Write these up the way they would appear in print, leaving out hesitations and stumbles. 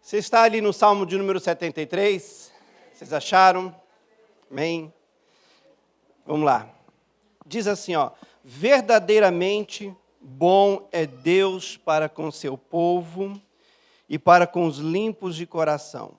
Você está ali no Salmo de número 73? Vocês acharam? Amém? Vamos lá. Diz assim, verdadeiramente bom é Deus para com seu povo e para com os limpos de coração.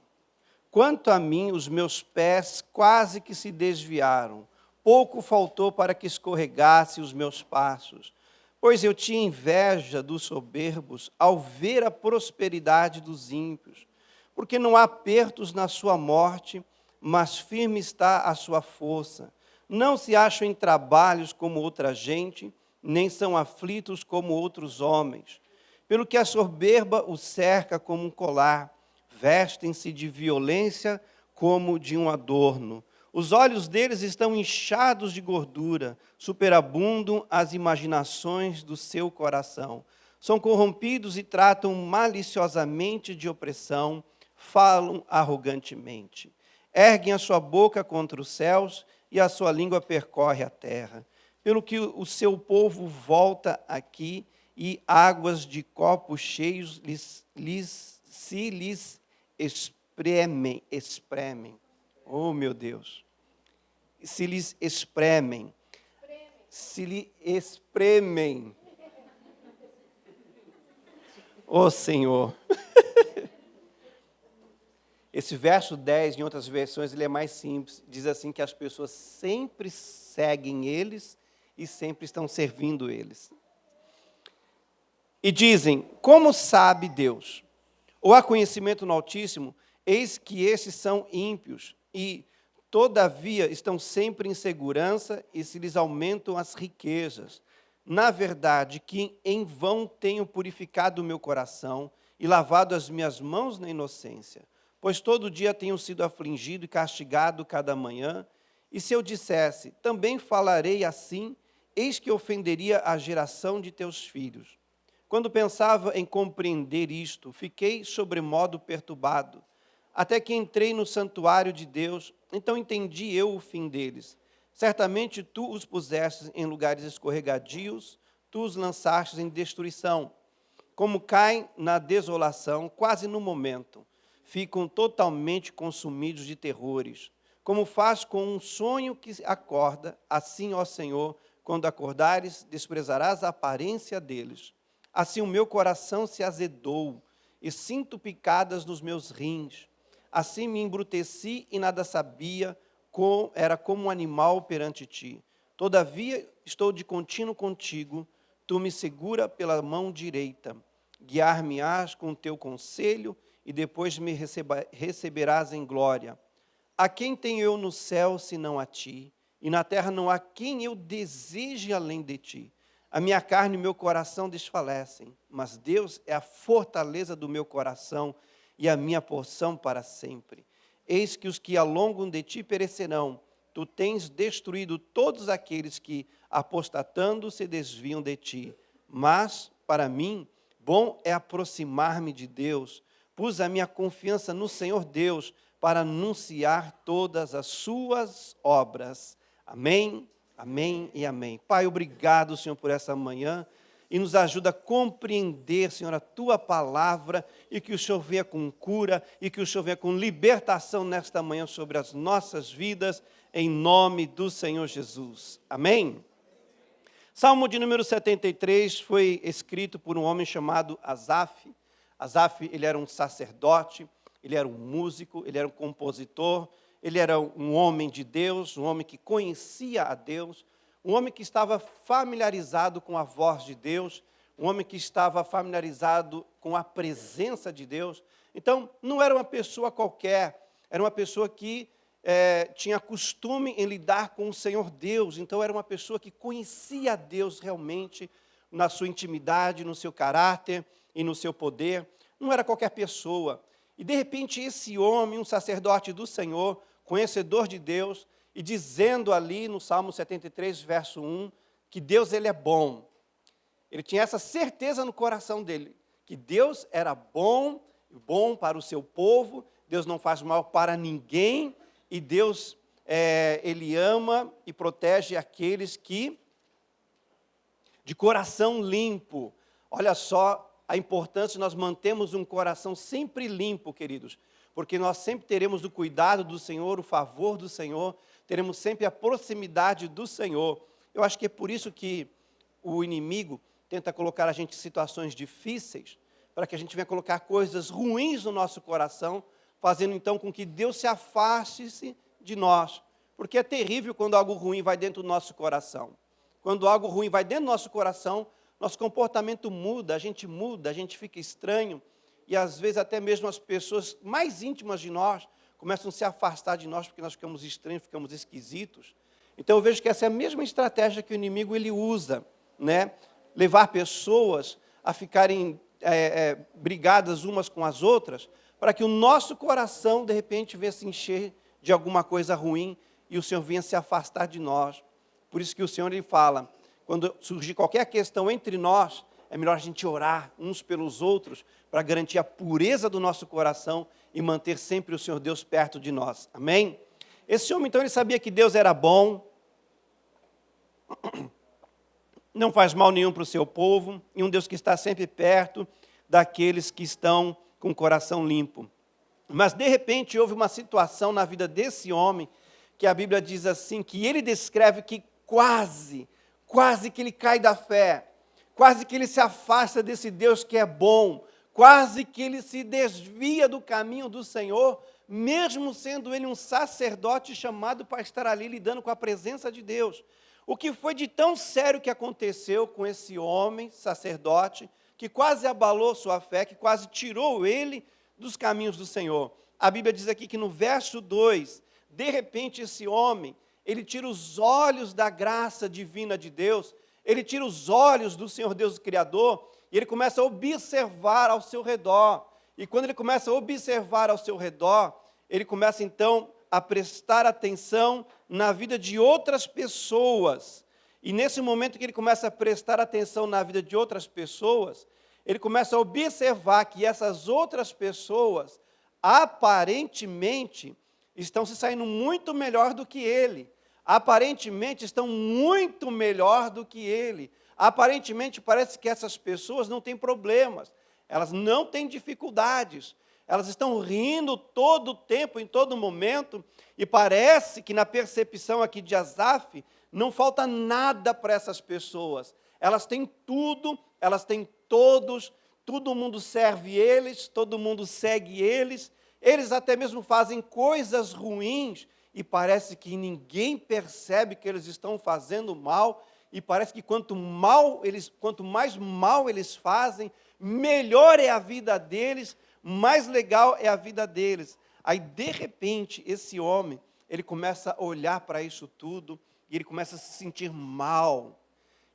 Quanto a mim, os meus pés quase que se desviaram. Pouco faltou para que escorregasse os meus passos. Pois eu tinha inveja dos soberbos ao ver a prosperidade dos ímpios. Porque não há apertos na sua morte, mas firme está a sua força. Não se acham em trabalhos como outra gente, nem são aflitos como outros homens. Pelo que a soberba os cerca como um colar, vestem-se de violência como de um adorno. Os olhos deles estão inchados de gordura, superabundam as imaginações do seu coração. São corrompidos e tratam maliciosamente de opressão, falam arrogantemente. Erguem a sua boca contra os céus e a sua língua percorre a terra. Pelo que o seu povo volta aqui e águas de copos cheios se lhes espremem. Oh, meu Deus. Se lhes espremem. Se lhe espremem. Oh, Senhor. Esse verso 10, em outras versões, ele é mais simples. Diz assim que as pessoas sempre seguem eles e sempre estão servindo eles. E dizem, como sabe Deus? Ou há conhecimento no Altíssimo? Eis que esses são ímpios e, todavia, estão sempre em segurança e se lhes aumentam as riquezas. Na verdade, que em vão tenho purificado o meu coração e lavado as minhas mãos na inocência. Pois todo dia tenho sido afligido e castigado cada manhã. E se eu dissesse, também falarei assim, eis que ofenderia a geração de teus filhos. Quando pensava em compreender isto, fiquei sobremodo perturbado, até que entrei no santuário de Deus, então entendi eu o fim deles. Certamente tu os pusestes em lugares escorregadios, tu os lançastes em destruição. Como caem na desolação, quase no momento, ficam totalmente consumidos de terrores. Como faz com um sonho que acorda, assim, ó Senhor, quando acordares, desprezarás a aparência deles. Assim o meu coração se azedou, e sinto picadas nos meus rins. Assim me embruteci e nada sabia, era como um animal perante ti. Todavia estou de contínuo contigo, tu me segura pela mão direita. Guiar-me-ás com o teu conselho, e depois me receberás em glória. A quem tenho eu no céu, senão a ti? E na terra não há quem eu deseje além de ti. A minha carne e o meu coração desfalecem, mas Deus é a fortaleza do meu coração e a minha porção para sempre. Eis que os que alongam de ti perecerão. Tu tens destruído todos aqueles que, apostatando, se desviam de ti. Mas, para mim, bom é aproximar-me de Deus. Pus a minha confiança no Senhor Deus para anunciar todas as suas obras. Amém, amém e amém. Pai, obrigado, Senhor, por essa manhã. E nos ajuda a compreender, Senhor, a Tua palavra. E que o Senhor venha com cura. E que o Senhor venha com libertação nesta manhã sobre as nossas vidas. Em nome do Senhor Jesus. Amém? Salmo de número 73 foi escrito por um homem chamado Asaf. Asaf, ele era um sacerdote, ele era um músico, ele era um compositor, ele era um homem de Deus, um homem que conhecia a Deus, um homem que estava familiarizado com a voz de Deus, um homem que estava familiarizado com a presença de Deus. Então, não era uma pessoa qualquer, era uma pessoa que tinha costume em lidar com o Senhor Deus. Então, era uma pessoa que conhecia a Deus realmente na sua intimidade, no seu caráter e no seu poder. Não era qualquer pessoa. E, de repente, esse homem, um sacerdote do Senhor, conhecedor de Deus, e dizendo ali no Salmo 73, verso 1, que Deus ele é bom. Ele tinha essa certeza no coração dele, que Deus era bom, bom para o seu povo, Deus não faz mal para ninguém, e Deus, ele ama e protege aqueles que, de coração limpo. Olha só a importância de nós mantermos um coração sempre limpo, queridos, porque nós sempre teremos o cuidado do Senhor, o favor do Senhor, teremos sempre a proximidade do Senhor. Eu acho que é por isso que o inimigo tenta colocar a gente em situações difíceis, para que a gente venha colocar coisas ruins no nosso coração, fazendo então com que Deus se afaste de nós. Porque é terrível quando algo ruim vai dentro do nosso coração. Quando algo ruim vai dentro do nosso coração, nosso comportamento muda, a gente fica estranho, e às vezes até mesmo as pessoas mais íntimas de nós começam a se afastar de nós, porque nós ficamos estranhos, ficamos esquisitos. Então eu vejo que essa é a mesma estratégia que o inimigo ele usa, né? Levar pessoas a ficarem brigadas umas com as outras, para que o nosso coração, de repente, venha se encher de alguma coisa ruim, e o Senhor venha se afastar de nós. Por isso que o Senhor ele fala, quando surgir qualquer questão entre nós, é melhor a gente orar uns pelos outros, para garantir a pureza do nosso coração e manter sempre o Senhor Deus perto de nós. Amém? Esse homem, então, ele sabia que Deus era bom, não faz mal nenhum para o seu povo, e um Deus que está sempre perto daqueles que estão com o coração limpo. Mas, de repente, houve uma situação na vida desse homem, que a Bíblia diz assim, que ele descreve que quase que ele cai da fé, quase que ele se afasta desse Deus que é bom, quase que ele se desvia do caminho do Senhor, mesmo sendo ele um sacerdote chamado para estar ali lidando com a presença de Deus. O que foi de tão sério que aconteceu com esse homem, sacerdote, que quase abalou sua fé, que quase tirou ele dos caminhos do Senhor? A Bíblia diz aqui que no verso 2, de repente esse homem, ele tira os olhos da graça divina de Deus, ele tira os olhos do Senhor Deus o Criador, e ele começa a observar ao seu redor. E quando ele começa a observar ao seu redor, ele começa então a prestar atenção na vida de outras pessoas. E nesse momento que ele começa a prestar atenção na vida de outras pessoas, ele começa a observar que essas outras pessoas, aparentemente, estão se saindo muito melhor do que ele. Aparentemente, estão muito melhor do que ele. Aparentemente, parece que essas pessoas não têm problemas, elas não têm dificuldades, elas estão rindo todo o tempo, em todo momento, e parece que na percepção aqui de Asaf, não falta nada para essas pessoas. Elas têm tudo, elas têm todos, todo mundo serve eles, todo mundo segue eles até mesmo fazem coisas ruins, e parece que ninguém percebe que eles estão fazendo mal, e parece que quanto mais mal eles fazem, melhor é a vida deles, mais legal é a vida deles. Aí, de repente, esse homem, ele começa a olhar para isso tudo, e ele começa a se sentir mal,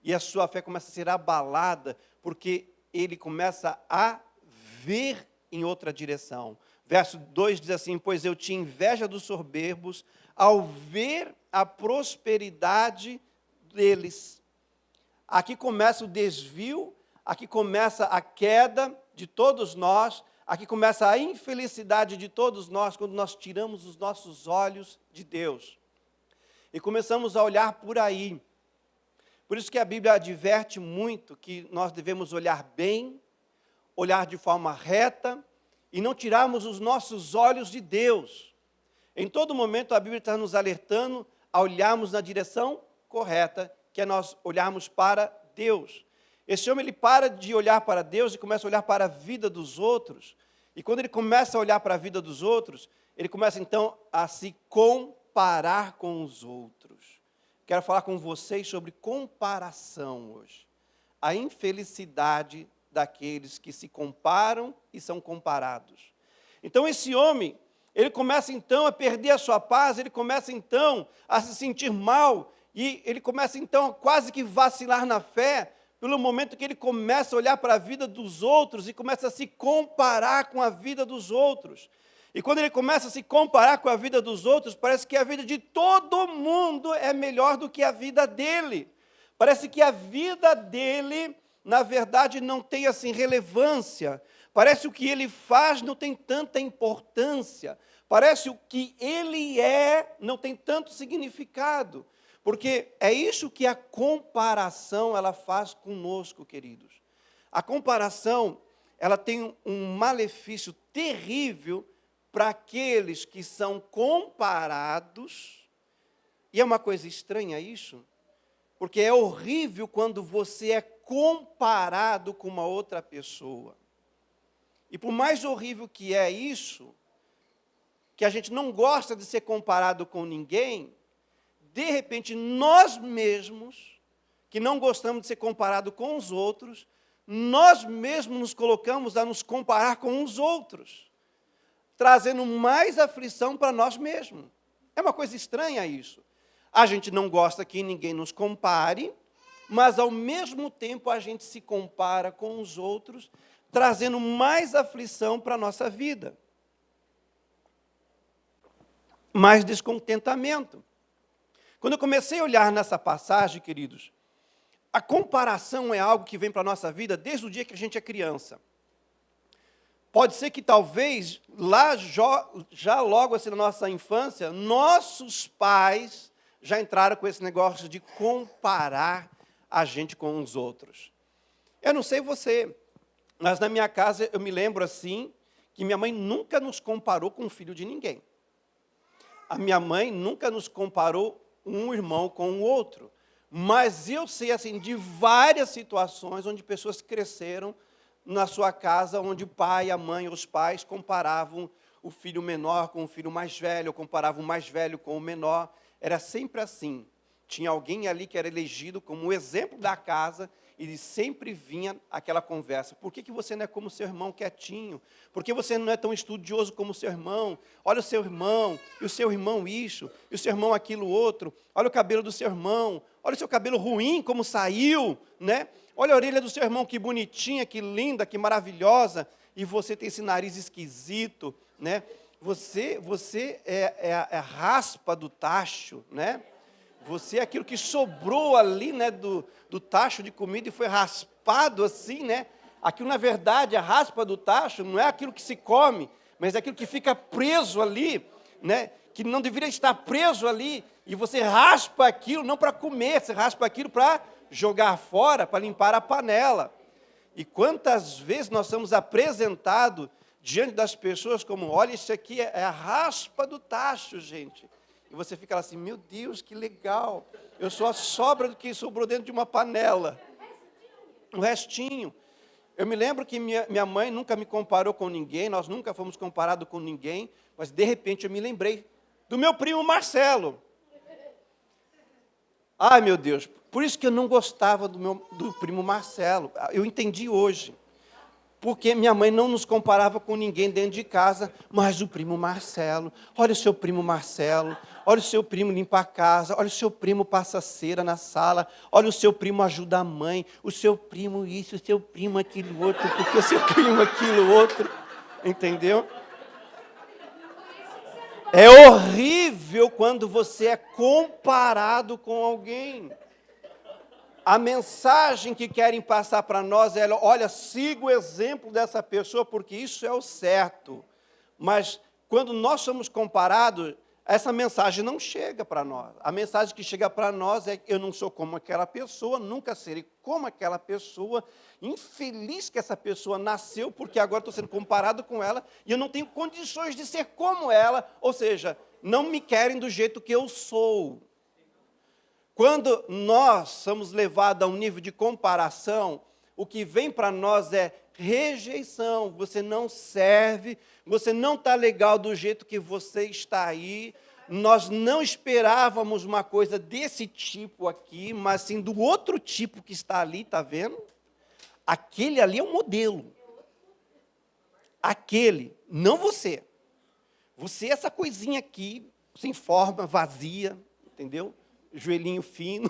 e a sua fé começa a ser abalada, porque ele começa a ver em outra direção. Verso 2 diz assim, pois eu tinha inveja dos soberbos, ao ver a prosperidade deles. Aqui começa o desvio, aqui começa a queda de todos nós, aqui começa a infelicidade de todos nós, quando nós tiramos os nossos olhos de Deus. E começamos a olhar por aí. Por isso que a Bíblia adverte muito que nós devemos olhar bem, olhar de forma reta, e não tirarmos os nossos olhos de Deus. Em todo momento a Bíblia está nos alertando a olharmos na direção correta, que é nós olharmos para Deus. Esse homem ele para de olhar para Deus e começa a olhar para a vida dos outros. E quando ele começa a olhar para a vida dos outros, ele começa então a se comparar com os outros. Quero falar com vocês sobre comparação hoje. A infelicidade daqueles que se comparam e são comparados. Então esse homem, ele começa então a perder a sua paz, ele começa então a se sentir mal, e ele começa então a quase que vacilar na fé, pelo momento que ele começa a olhar para a vida dos outros e começa a se comparar com a vida dos outros. E quando ele começa a se comparar com a vida dos outros, parece que a vida de todo mundo é melhor do que a vida dele. Parece que a vida dele, na verdade, não tem assim relevância. Parece que o que ele faz não tem tanta importância. Parece que o que ele é não tem tanto significado. Porque é isso que a comparação ela faz conosco, queridos. A comparação, ela tem um malefício terrível para aqueles que são comparados. E é uma coisa estranha isso, porque é horrível quando você é comparado com uma outra pessoa. E por mais horrível que é isso, que a gente não gosta de ser comparado com ninguém, de repente nós mesmos, que não gostamos de ser comparado com os outros, nós mesmos nos colocamos a nos comparar com os outros, trazendo mais aflição para nós mesmos. É uma coisa estranha isso. A gente não gosta que ninguém nos compare, mas ao mesmo tempo a gente se compara com os outros, trazendo mais aflição para a nossa vida. Mais descontentamento. Quando eu comecei a olhar nessa passagem, queridos, a comparação é algo que vem para a nossa vida desde o dia que a gente é criança. Pode ser que talvez, lá já logo assim na nossa infância, nossos pais já entraram com esse negócio de comparar a gente com os outros. Eu não sei você, mas na minha casa eu me lembro assim, que minha mãe nunca nos comparou com o filho de ninguém. A minha mãe nunca nos comparou um irmão com o outro. Mas eu sei assim, de várias situações onde pessoas cresceram na sua casa, onde o pai, a mãe, os pais comparavam o filho menor com o filho mais velho, ou comparavam o mais velho com o menor. Era sempre assim. Tinha alguém ali que era elegido como o exemplo da casa, e sempre vinha aquela conversa. Por que você não é como seu irmão quietinho? Por que você não é tão estudioso como seu irmão? Olha o seu irmão, e o seu irmão isso, e o seu irmão aquilo outro. Olha o cabelo do seu irmão, olha o seu cabelo ruim, como saiu, né? Olha a orelha do seu irmão, que bonitinha, que linda, que maravilhosa. E você tem esse nariz esquisito, né? Você é a raspa do tacho, né? Você é aquilo que sobrou ali, né, do tacho de comida e foi raspado assim, né? Aquilo, na verdade, a raspa do tacho não é aquilo que se come, mas é aquilo que fica preso ali, né? Que não deveria estar preso ali, e você raspa aquilo não para comer, você raspa aquilo para jogar fora, para limpar a panela. E quantas vezes nós somos apresentados diante das pessoas como, olha, isso aqui é a raspa do tacho, gente. E você fica lá assim, meu Deus, que legal. Eu sou a sobra do que sobrou dentro de uma panela. O restinho. Eu me lembro que minha mãe nunca me comparou com ninguém, nós nunca fomos comparados com ninguém, mas de repente eu me lembrei do meu primo Marcelo. Ai, meu Deus, por isso que eu não gostava do primo Marcelo. Eu entendi hoje. Porque minha mãe não nos comparava com ninguém dentro de casa, mas o primo Marcelo, olha o seu primo Marcelo, olha o seu primo limpa a casa, olha o seu primo passa cera na sala, olha o seu primo ajuda a mãe, o seu primo isso, o seu primo aquilo outro, porque o seu primo aquilo outro, entendeu? É horrível quando você é comparado com alguém. A mensagem que querem passar para nós é, olha, siga o exemplo dessa pessoa, porque isso é o certo. Mas, quando nós somos comparados, essa mensagem não chega para nós. A mensagem que chega para nós é, eu não sou como aquela pessoa, nunca serei como aquela pessoa, infeliz que essa pessoa nasceu, porque agora estou sendo comparado com ela, e eu não tenho condições de ser como ela, ou seja, não me querem do jeito que eu sou. Quando nós somos levados a um nível de comparação, o que vem para nós é rejeição. Você não serve, você não está legal do jeito que você está aí. Nós não esperávamos uma coisa desse tipo aqui, mas sim do outro tipo que está ali, está vendo? Aquele ali é um modelo. Aquele, não você. Você é essa coisinha aqui, sem forma, vazia, entendeu? Joelhinho fino.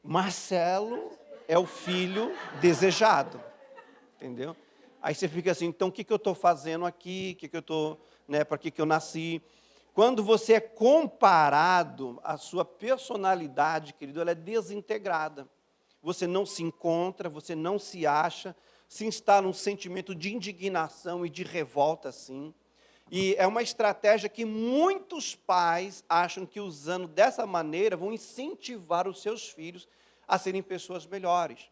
Marcelo é o filho desejado, entendeu? Aí você fica assim, então o que eu estou fazendo aqui? Para que eu nasci? Quando você é comparado, a sua personalidade, querido, ela é desintegrada. Você não se encontra, você não se acha, se instala um sentimento de indignação e de revolta, assim. E é uma estratégia que muitos pais acham que, usando dessa maneira, vão incentivar os seus filhos a serem pessoas melhores.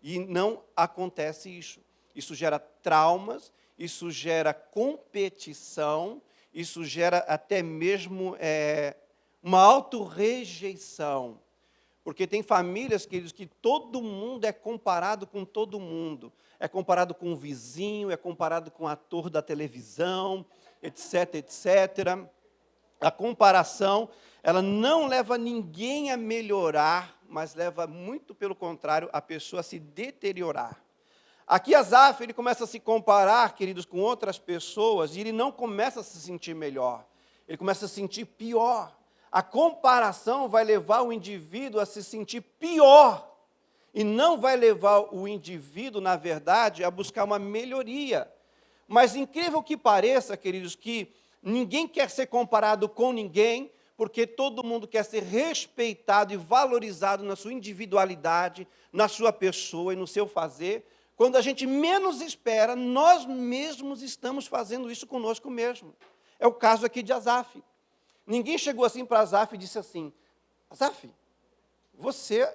E não acontece isso. isso gera traumas, isso gera competição, isso gera até mesmo uma autorrejeição. Porque tem famílias, queridos, que todo mundo é comparado com todo mundo. É comparado com o vizinho, é comparado com o ator da televisão, etc, etc. A comparação, ela não leva ninguém a melhorar, mas leva muito pelo contrário, a pessoa a se deteriorar. Aqui Asaf, ele começa a se comparar, queridos, com outras pessoas, e ele não começa a se sentir melhor, ele começa a se sentir pior. A comparação vai levar o indivíduo a se sentir pior, e não vai levar o indivíduo, na verdade, a buscar uma melhoria. Mas incrível que pareça, queridos, que ninguém quer ser comparado com ninguém, porque todo mundo quer ser respeitado e valorizado na sua individualidade, na sua pessoa e no seu fazer. Quando a gente menos espera, nós mesmos estamos fazendo isso conosco mesmo. É o caso aqui de Asaf. Ninguém chegou assim para Asaf e disse assim: Asaf, você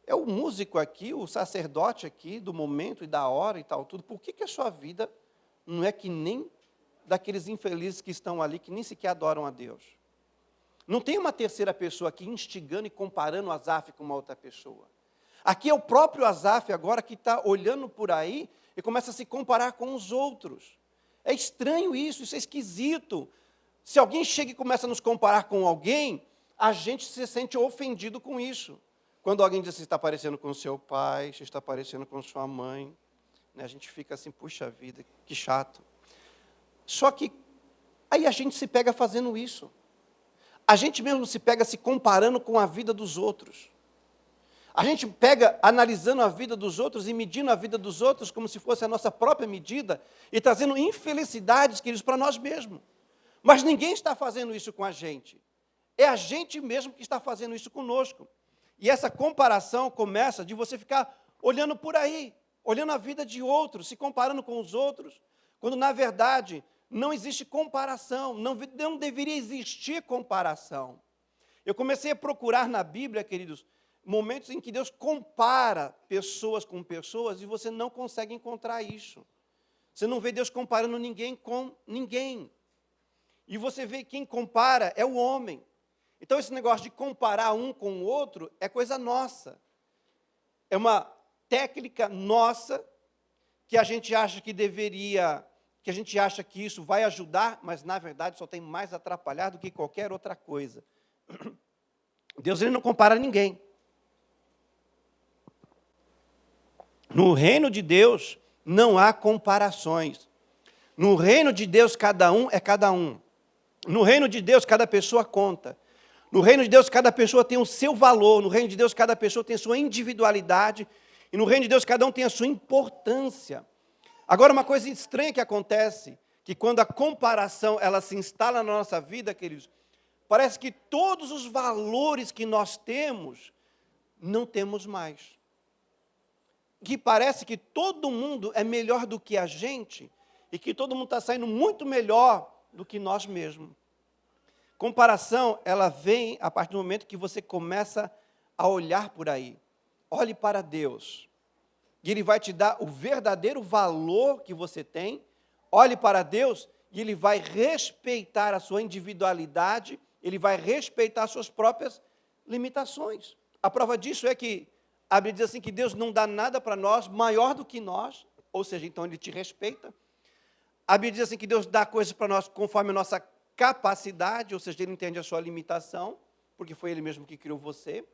é o músico aqui, o sacerdote aqui do momento e da hora e tal, tudo. Por que a sua vida não é que nem daqueles infelizes que estão ali, que nem sequer adoram a Deus? Não tem uma terceira pessoa aqui instigando e comparando Asaf com uma outra pessoa. Aqui é o próprio Asaf agora que está olhando por aí e começa a se comparar com os outros. É estranho isso é esquisito. Se alguém chega e começa a nos comparar com alguém, a gente se sente ofendido com isso. Quando alguém diz assim, está parecendo com seu pai, você está parecendo com sua mãe, né, a gente fica assim, puxa vida, que chato. Só que aí a gente se pega fazendo isso. A gente mesmo se pega se comparando com a vida dos outros. A gente pega analisando a vida dos outros e medindo a vida dos outros como se fosse a nossa própria medida e trazendo infelicidades, queridos, para nós mesmos. Mas ninguém está fazendo isso com a gente. É a gente mesmo que está fazendo isso conosco. E essa comparação começa de você ficar olhando por aí, olhando a vida de outros, se comparando com os outros, quando na verdade não existe comparação, não deveria existir comparação. Eu comecei a procurar na Bíblia, queridos, momentos em que Deus compara pessoas com pessoas e você não consegue encontrar isso. Você não vê Deus comparando ninguém com ninguém. E você vê quem compara é o homem. Então, esse negócio de comparar um com o outro é coisa nossa. É uma técnica nossa que a gente acha que deveria, que a gente acha que isso vai ajudar, mas, na verdade, só tem mais atrapalhar do que qualquer outra coisa. Deus, ele não compara ninguém. No reino de Deus, não há comparações. No reino de Deus, cada um é cada um. No reino de Deus, cada pessoa conta. No reino de Deus, cada pessoa tem o seu valor. No reino de Deus, cada pessoa tem a sua individualidade. E no reino de Deus, cada um tem a sua importância. Agora, uma coisa estranha que acontece, que quando a comparação ela se instala na nossa vida, queridos, parece que todos os valores que nós temos, não temos mais. Que parece que todo mundo é melhor do que a gente e que todo mundo está saindo muito melhor do que nós mesmos. Comparação, ela vem a partir do momento que você começa a olhar por aí. Olhe para Deus. E Ele vai te dar o verdadeiro valor que você tem. Olhe para Deus e Ele vai respeitar a sua individualidade, Ele vai respeitar as suas próprias limitações. A prova disso é que a Bíblia diz assim que Deus não dá nada para nós maior do que nós, ou seja, então Ele te respeita. A Bíblia diz assim que Deus dá coisas para nós conforme a nossa capacidade, ou seja, Ele entende a sua limitação, porque foi Ele mesmo que criou você.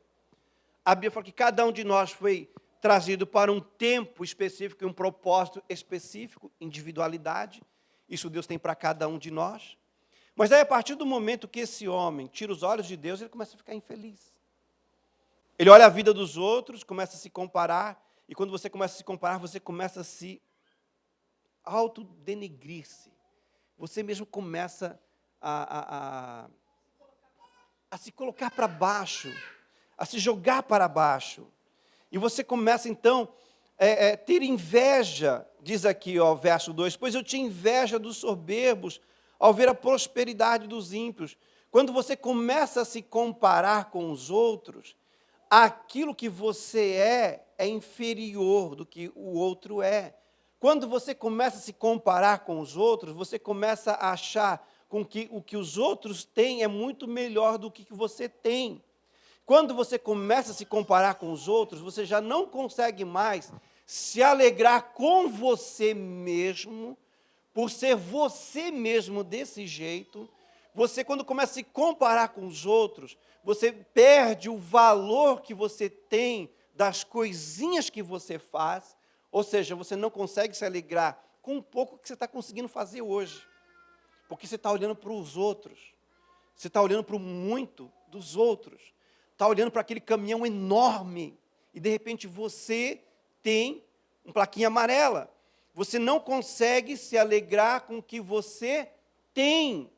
A Bíblia fala que cada um de nós foi trazido para um tempo específico e um propósito específico, individualidade. Isso Deus tem para cada um de nós. Mas aí, a partir do momento que esse homem tira os olhos de Deus, ele começa a ficar infeliz. Ele olha a vida dos outros, começa a se comparar, e quando você começa a se comparar, você começa a se autodenegrir-se. Você mesmo começa a se colocar para baixo, a se jogar para baixo. E você começa, então, ter inveja, diz aqui, ó, verso 2, pois eu tinha inveja dos soberbos ao ver a prosperidade dos ímpios. Quando você começa a se comparar com os outros, aquilo que você é inferior do que o outro é. Quando você começa a se comparar com os outros, você começa a achar que o que os outros têm é muito melhor do que você tem. Quando você começa a se comparar com os outros, você já não consegue mais se alegrar com você mesmo, por ser você mesmo desse jeito. Você, quando começa a se comparar com os outros, você perde o valor que você tem das coisinhas que você faz, ou seja, você não consegue se alegrar com um pouco que você está conseguindo fazer hoje, porque você está olhando para os outros, você está olhando para o muito dos outros, está olhando para aquele caminhão enorme, e de repente você tem uma plaquinha amarela. Você não consegue se alegrar com o que você tem.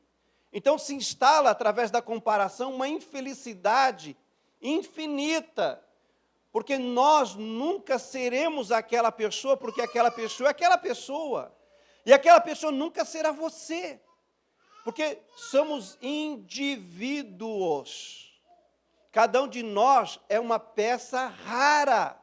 Então se instala, através da comparação, uma infelicidade infinita. Porque nós nunca seremos aquela pessoa, porque aquela pessoa é aquela pessoa. E aquela pessoa nunca será você. Porque somos indivíduos. Cada um de nós é uma peça rara.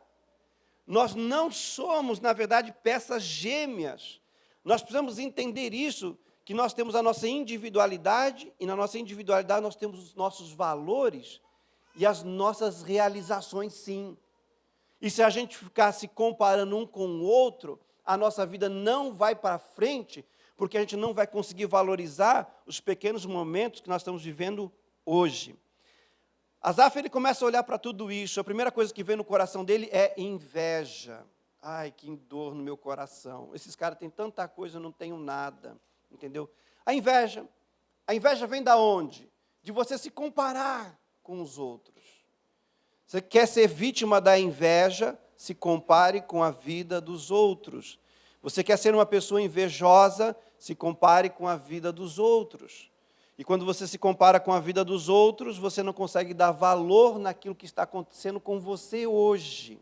Nós não somos, na verdade, peças gêmeas. Nós precisamos entender isso, que nós temos a nossa individualidade, e na nossa individualidade nós temos os nossos valores e as nossas realizações, sim. E se a gente ficar se comparando um com o outro, a nossa vida não vai para frente, porque a gente não vai conseguir valorizar os pequenos momentos que nós estamos vivendo hoje. Asaf, ele começa a olhar para tudo isso. A primeira coisa que vem no coração dele é inveja. Ai, que dor no meu coração. Esses caras têm tanta coisa, eu não tenho nada. Entendeu? A inveja vem da onde? De você se comparar com os outros. Você quer ser vítima da inveja, se compare com a vida dos outros. Você quer ser uma pessoa invejosa, se compare com a vida dos outros. E quando você se compara com a vida dos outros, você não consegue dar valor naquilo que está acontecendo com você hoje.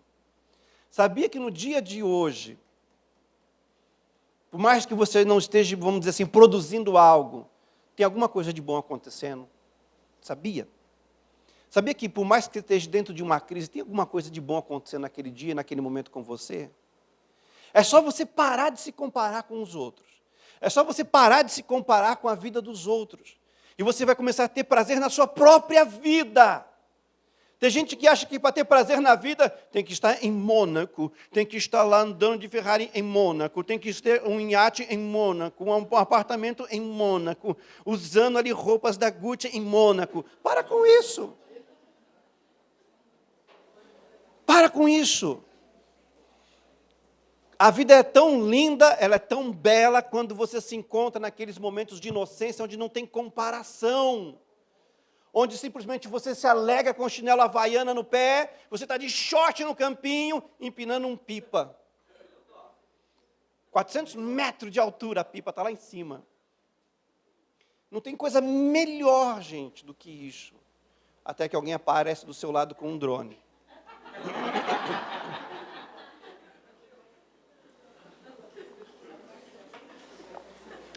Sabia que no dia de hoje, por mais que você não esteja, vamos dizer assim, produzindo algo, tem alguma coisa de bom acontecendo? Sabia? Sabia que por mais que você esteja dentro de uma crise, tem alguma coisa de bom acontecendo naquele dia, naquele momento com você? É só você parar de se comparar com os outros. É só você parar de se comparar com a vida dos outros. E você vai começar a ter prazer na sua própria vida. Tem gente que acha que para ter prazer na vida tem que estar em Mônaco, tem que estar lá andando de Ferrari em Mônaco, tem que ter um iate em Mônaco, um apartamento em Mônaco, usando ali roupas da Gucci em Mônaco. Para com isso. Para com isso. A vida é tão linda, ela é tão bela, quando você se encontra naqueles momentos de inocência, onde não tem comparação. Onde simplesmente você se alegra com chinelo havaiana no pé, você está de short no campinho, empinando um pipa. 400 metros de altura a pipa está lá em cima. Não tem coisa melhor, gente, do que isso. Até que alguém aparece do seu lado com um drone.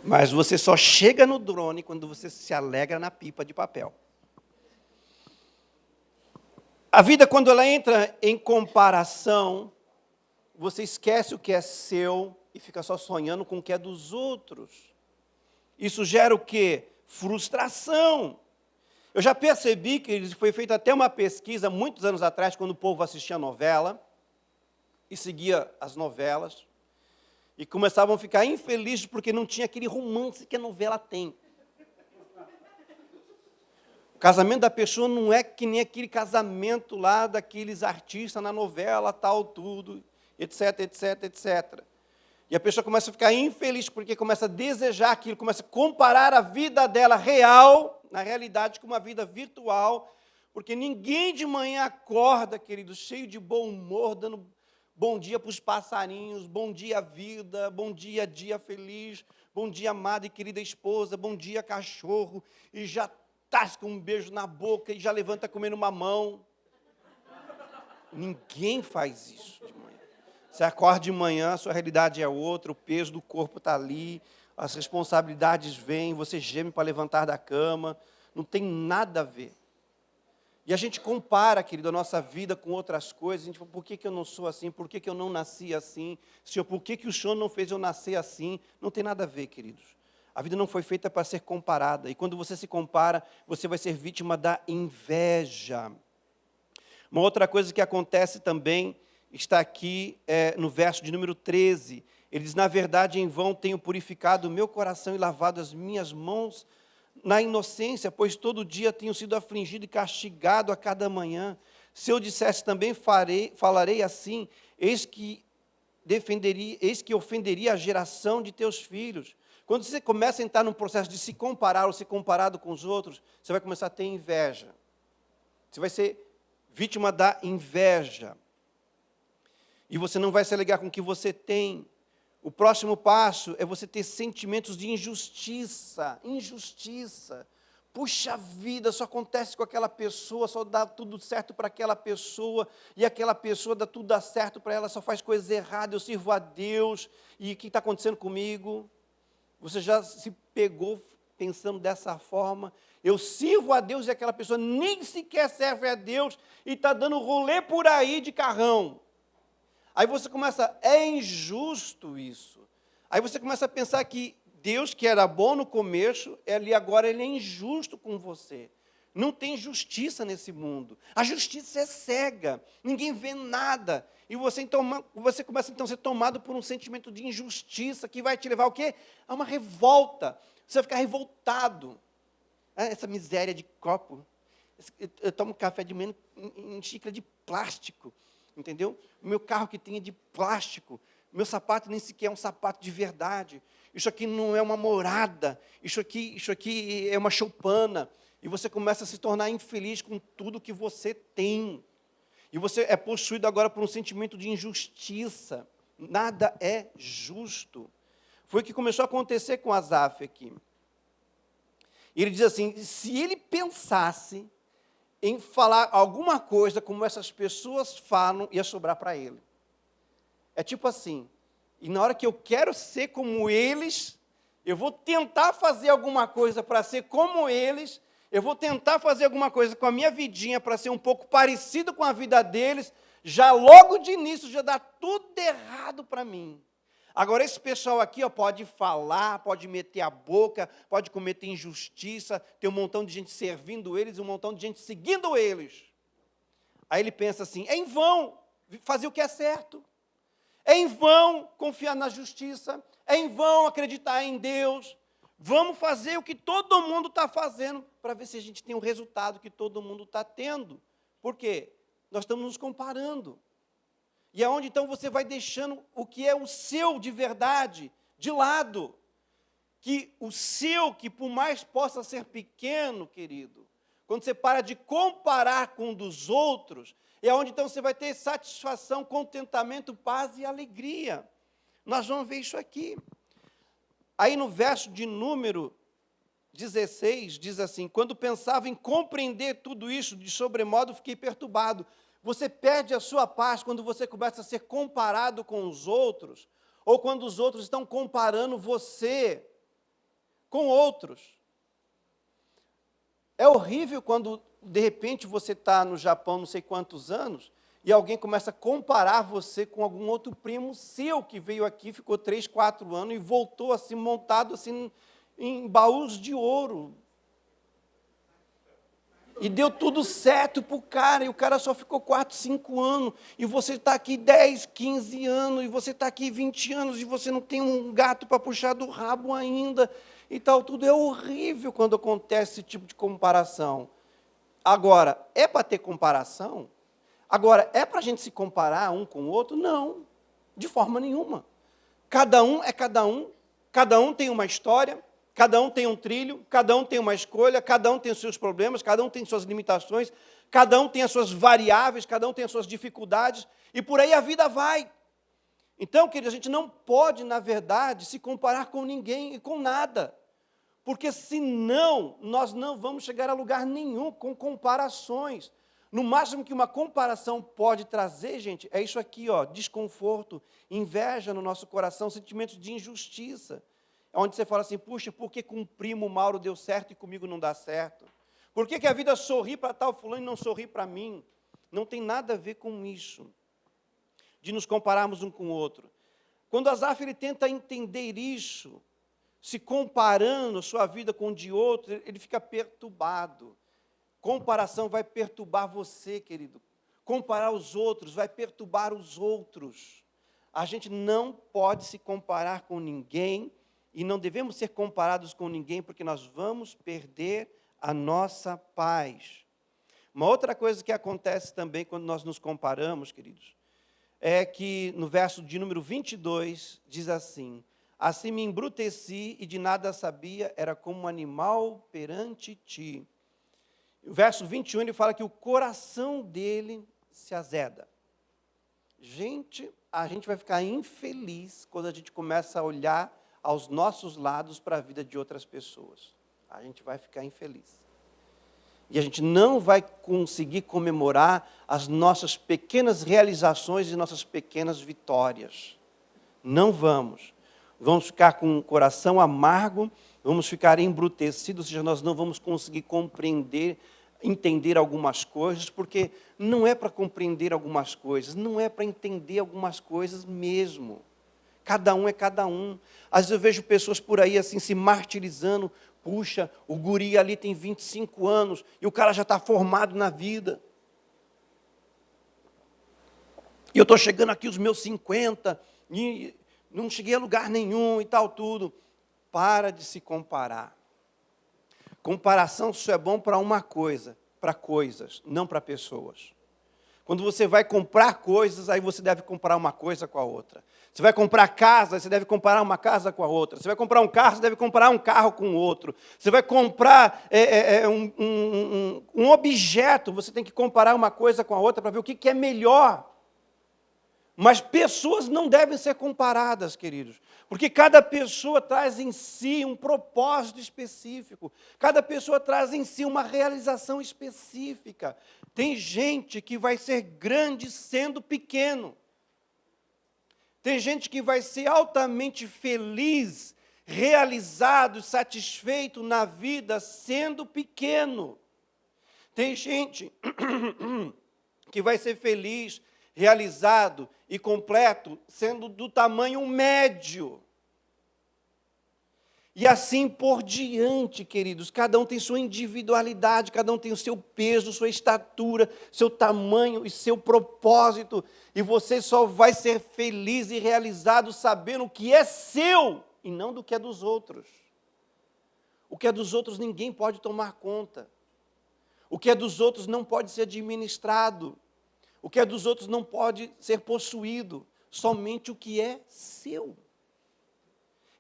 Mas você só chega no drone quando você se alegra na pipa de papel. A vida, quando ela entra em comparação, você esquece o que é seu e fica só sonhando com o que é dos outros. Isso gera o quê? Frustração. Eu já percebi que foi feita até uma pesquisa, muitos anos atrás, quando o povo assistia novela e seguia as novelas, e começavam a ficar infelizes porque não tinha aquele romance que a novela tem. O casamento da pessoa não é que nem aquele casamento lá daqueles artistas na novela, tal, tudo, etc, etc, etc. E a pessoa começa a ficar infeliz porque começa a desejar aquilo, começa a comparar a vida dela real, na realidade, com uma vida virtual, porque ninguém de manhã acorda, querido, cheio de bom humor, dando bom dia para os passarinhos, bom dia vida, bom dia dia feliz, bom dia amada e querida esposa, bom dia cachorro, e já tasca um beijo na boca e já levanta comendo mamão. Ninguém faz isso de manhã. Você acorda de manhã, a sua realidade é outra, o peso do corpo está ali, as responsabilidades vêm, você geme para levantar da cama, não tem nada a ver. E a gente compara, querido, a nossa vida com outras coisas. A gente fala, por que eu não sou assim? Por que eu não nasci assim? Senhor, por que o Senhor não fez eu nascer assim? Não tem nada a ver, queridos. A vida não foi feita para ser comparada. E quando você se compara, você vai ser vítima da inveja. Uma outra coisa que acontece também está aqui no verso de número 13. Ele diz, na verdade, em vão tenho purificado o meu coração e lavado as minhas mãos na inocência, pois todo dia tenho sido afligido e castigado a cada manhã. Se eu dissesse também falarei assim, eis que ofenderia a geração de teus filhos. Quando você começa a entrar num processo de se comparar ou ser comparado com os outros, você vai começar a ter inveja. Você vai ser vítima da inveja. E você não vai se alegrar com o que você tem. O próximo passo é você ter sentimentos de injustiça. Injustiça. Puxa vida, só acontece com aquela pessoa, só dá tudo certo para aquela pessoa, e aquela pessoa tudo dá certo para ela, só faz coisas erradas, eu sirvo a Deus, e o que está acontecendo comigo? Você já se pegou pensando dessa forma? Eu sirvo a Deus e aquela pessoa nem sequer serve a Deus, e está dando rolê por aí de carrão. Aí você começa, é injusto isso. Aí você começa a pensar que Deus, que era bom no começo, agora ele é injusto com você. Não tem justiça nesse mundo. A justiça é cega, ninguém vê nada. E você começa então a ser tomado por um sentimento de injustiça que vai te levar ao quê? A uma revolta. Você vai ficar revoltado. Essa miséria de copo. Eu tomo café de manhã em xícara de plástico. Entendeu? O meu carro que tem é de plástico. O meu sapato nem sequer é um sapato de verdade. Isso aqui não é uma morada. Isso aqui é uma choupana. E você começa a se tornar infeliz com tudo que você tem. E você é possuído agora por um sentimento de injustiça. Nada é justo. Foi o que começou a acontecer com Asaf aqui. Ele diz assim, se ele pensasse em falar alguma coisa como essas pessoas falam, ia sobrar para ele. É tipo assim, e na hora que eu quero ser como eles, eu vou tentar fazer alguma coisa para ser como eles, eu vou tentar fazer alguma coisa com a minha vidinha para ser um pouco parecido com a vida deles, já logo de início já dá tudo errado para mim. Agora, esse pessoal aqui pode falar, pode meter a boca, pode cometer injustiça, tem um montão de gente servindo eles, um montão de gente seguindo eles. Aí ele pensa assim, é em vão fazer o que é certo, é em vão confiar na justiça, é em vão acreditar em Deus, vamos fazer o que todo mundo está fazendo, para ver se a gente tem o resultado que todo mundo está tendo. Por quê? Nós estamos nos comparando. E é onde, então, você vai deixando o que é o seu de verdade de lado. Que o seu, que por mais possa ser pequeno, querido, quando você para de comparar com o dos outros, é onde, então, você vai ter satisfação, contentamento, paz e alegria. Nós vamos ver isso aqui. Aí, no verso de número 16, diz assim, quando pensava em compreender tudo isso, de sobremodo fiquei perturbado. Você perde a sua paz quando você começa a ser comparado com os outros, ou quando os outros estão comparando você com outros. É horrível quando, de repente, você está no Japão não sei quantos anos, e alguém começa a comparar você com algum outro primo seu, que veio aqui, ficou 3, 4 anos, e voltou assim, montado assim, em baús de ouro. E deu tudo certo para o cara, e o cara só ficou 4, 5 anos, e você está aqui 10, 15 anos, e você está aqui 20 anos, e você não tem um gato para puxar do rabo ainda, e tal, tudo é horrível quando acontece esse tipo de comparação. Agora, é para ter comparação? Agora, é para a gente se comparar um com o outro? Não, de forma nenhuma. Cada um é cada um tem uma história, cada um tem um trilho, cada um tem uma escolha, cada um tem os seus problemas, cada um tem suas limitações, cada um tem as suas variáveis, cada um tem as suas dificuldades, e por aí a vida vai. Então, querido, a gente não pode, na verdade, se comparar com ninguém e com nada, porque senão nós não vamos chegar a lugar nenhum com comparações. No máximo que uma comparação pode trazer, gente, é isso aqui, desconforto, inveja no nosso coração, sentimentos de injustiça. Onde você fala assim, puxa, por que com o primo Mauro deu certo e comigo não dá certo? Por que a vida sorri para tal fulano e não sorri para mim? Não tem nada a ver com isso, de nos compararmos um com o outro. Quando Asaf ele tenta entender isso, se comparando sua vida com de outro, ele fica perturbado. Comparação vai perturbar você, querido. Comparar os outros vai perturbar os outros. A gente não pode se comparar com ninguém e não devemos ser comparados com ninguém, porque nós vamos perder a nossa paz. Uma outra coisa que acontece também quando nós nos comparamos, queridos, é que no verso de número 22, diz assim: assim me embruteci e de nada sabia, era como um animal perante ti. O verso 21, ele fala que o coração dele se azeda. Gente, a gente vai ficar infeliz quando a gente começa a olhar aos nossos lados para a vida de outras pessoas. A gente vai ficar infeliz. E a gente não vai conseguir comemorar as nossas pequenas realizações e nossas pequenas vitórias. Não vamos. Vamos ficar com o coração amargo, vamos ficar embrutecidos, ou seja, nós não vamos conseguir compreender, entender algumas coisas, porque não é para compreender algumas coisas, não é para entender algumas coisas mesmo. Cada um é cada um. Às vezes eu vejo pessoas por aí assim se martirizando. Puxa, o guri ali tem 25 anos e o cara já está formado na vida. E eu estou chegando aqui aos meus 50 e não cheguei a lugar nenhum e tal tudo. Para de se comparar. Comparação só é bom para uma coisa, para coisas, não para pessoas. Quando você vai comprar coisas, aí você deve comparar uma coisa com a outra. Você vai comprar casa, você deve comparar uma casa com a outra. Você vai comprar um carro, você deve comparar um carro com o outro. Você vai comprar um objeto, você tem que comparar uma coisa com a outra para ver o que é melhor. Mas pessoas não devem ser comparadas, queridos, porque cada pessoa traz em si um propósito específico, cada pessoa traz em si uma realização específica. Tem gente que vai ser grande sendo pequeno, tem gente que vai ser altamente feliz, realizado, satisfeito na vida sendo pequeno. Tem gente que vai ser feliz, realizado e completo, sendo do tamanho médio. E assim por diante, queridos. Cada um tem sua individualidade, cada um tem o seu peso, sua estatura, seu tamanho e seu propósito. E você só vai ser feliz e realizado sabendo o que é seu e não do que é dos outros. O que é dos outros ninguém pode tomar conta. O que é dos outros não pode ser administrado. O que é dos outros não pode ser possuído, somente o que é seu.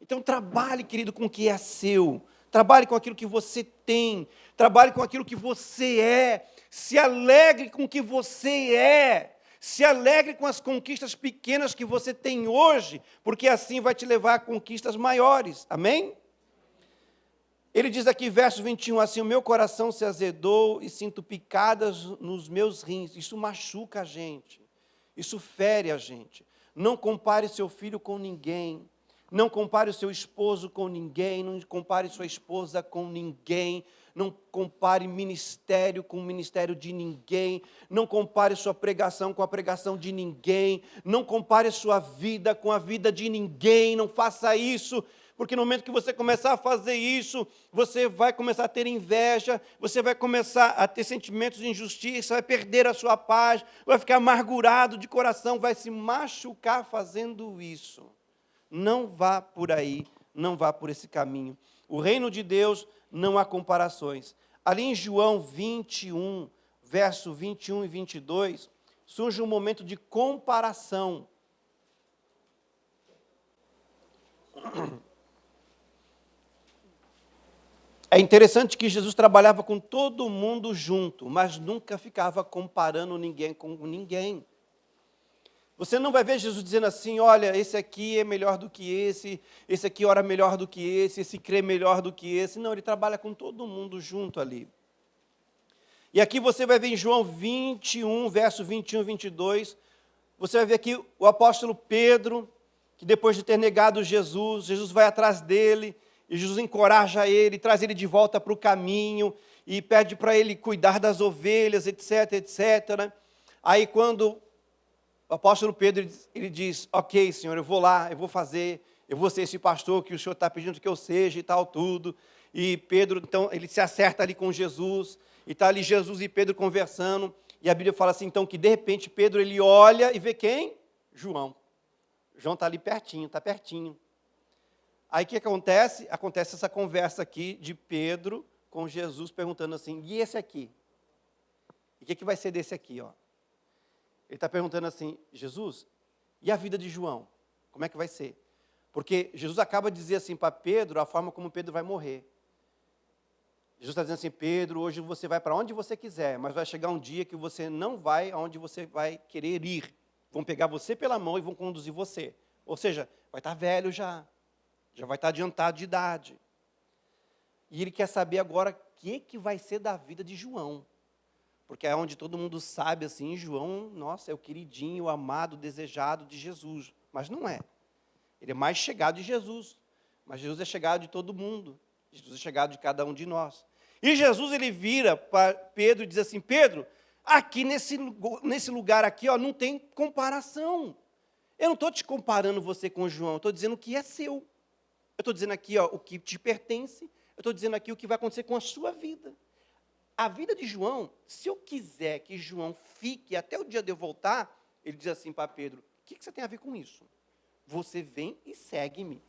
Então trabalhe, querido, com o que é seu. Trabalhe com aquilo que você tem. Trabalhe com aquilo que você é. Se alegre com o que você é. Se alegre com as conquistas pequenas que você tem hoje, porque assim vai te levar a conquistas maiores. Amém? Ele diz aqui, verso 21, assim, o meu coração se azedou e sinto picadas nos meus rins. Isso machuca a gente, isso fere a gente. Não compare seu filho com ninguém, não compare o seu esposo com ninguém, não compare sua esposa com ninguém, não compare ministério com o ministério de ninguém, não compare sua pregação com a pregação de ninguém, não compare sua vida com a vida de ninguém, não faça isso. Porque no momento que você começar a fazer isso, você vai começar a ter inveja, você vai começar a ter sentimentos de injustiça, vai perder a sua paz, vai ficar amargurado de coração, vai se machucar fazendo isso. Não vá por aí, não vá por esse caminho. O reino de Deus não há comparações. Ali em João 21, verso 21 e 22, surge um momento de comparação. É interessante que Jesus trabalhava com todo mundo junto, mas nunca ficava comparando ninguém com ninguém. Você não vai ver Jesus dizendo assim, olha, esse aqui é melhor do que esse aqui ora melhor do que esse crê melhor do que esse. Não, ele trabalha com todo mundo junto ali. E aqui você vai ver em João 21, verso 21 e 22, você vai ver aqui o apóstolo Pedro, que depois de ter negado Jesus, Jesus vai atrás dele, E Jesus encoraja ele, traz ele de volta para o caminho e pede para ele cuidar das ovelhas, etc, etc. Aí quando o apóstolo Pedro, ele diz, ok, Senhor, eu vou lá, eu vou fazer, eu vou ser esse pastor que o Senhor está pedindo que eu seja e tal, tudo. E Pedro, então, ele se acerta ali com Jesus, e está ali Jesus e Pedro conversando, e a Bíblia fala assim, então, que de repente Pedro, ele olha e vê quem? João. João está ali pertinho, está pertinho. Aí o que acontece? Acontece essa conversa aqui de Pedro com Jesus, perguntando assim, e esse aqui? E o que vai ser desse aqui, ó? Ele está perguntando assim, Jesus, e a vida de João? Como é que vai ser? Porque Jesus acaba de dizer assim para Pedro a forma como Pedro vai morrer. Jesus está dizendo assim, Pedro, hoje você vai para onde você quiser, mas vai chegar um dia que você não vai aonde você vai querer ir. Vão pegar você pela mão e vão conduzir você. Ou seja, vai estar velho já vai estar adiantado de idade. E ele quer saber agora o que vai ser da vida de João. Porque é onde todo mundo sabe, assim, João, nossa, é o queridinho, o amado, o desejado de Jesus. Mas não é. Ele é mais chegado de Jesus. Mas Jesus é chegado de todo mundo. Jesus é chegado de cada um de nós. E Jesus, ele vira para Pedro e diz assim, Pedro, aqui nesse lugar aqui, ó, não tem comparação. Eu não estou te comparando você com João, eu estou dizendo o que é seu. Eu estou dizendo aqui, ó, o que te pertence, eu estou dizendo aqui o que vai acontecer com a sua vida. A vida de João, se eu quiser que João fique até o dia de eu voltar, ele diz assim para Pedro, o que você tem a ver com isso? Você vem e segue-me.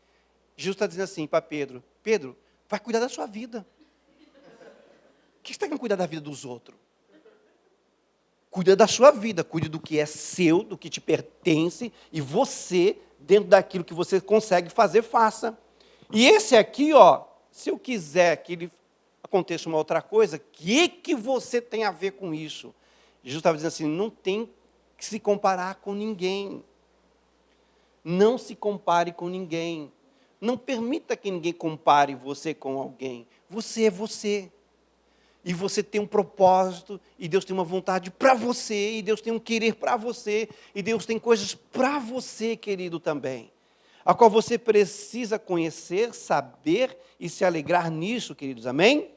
Jesus está dizendo assim para Pedro, Pedro, vai cuidar da sua vida. O que você está querendo cuidar da vida dos outros? Cuida da sua vida, cuide do que é seu, do que te pertence, e você, dentro daquilo que você consegue fazer, faça. E esse aqui, ó, se eu quiser que ele aconteça uma outra coisa, o que você tem a ver com isso? Jesus estava dizendo assim, não tem que se comparar com ninguém. Não se compare com ninguém. Não permita que ninguém compare você com alguém. Você é você. E você tem um propósito, e Deus tem uma vontade para você, e Deus tem um querer para você, e Deus tem coisas para você, querido, também. A qual você precisa conhecer, saber e se alegrar nisso, queridos, amém?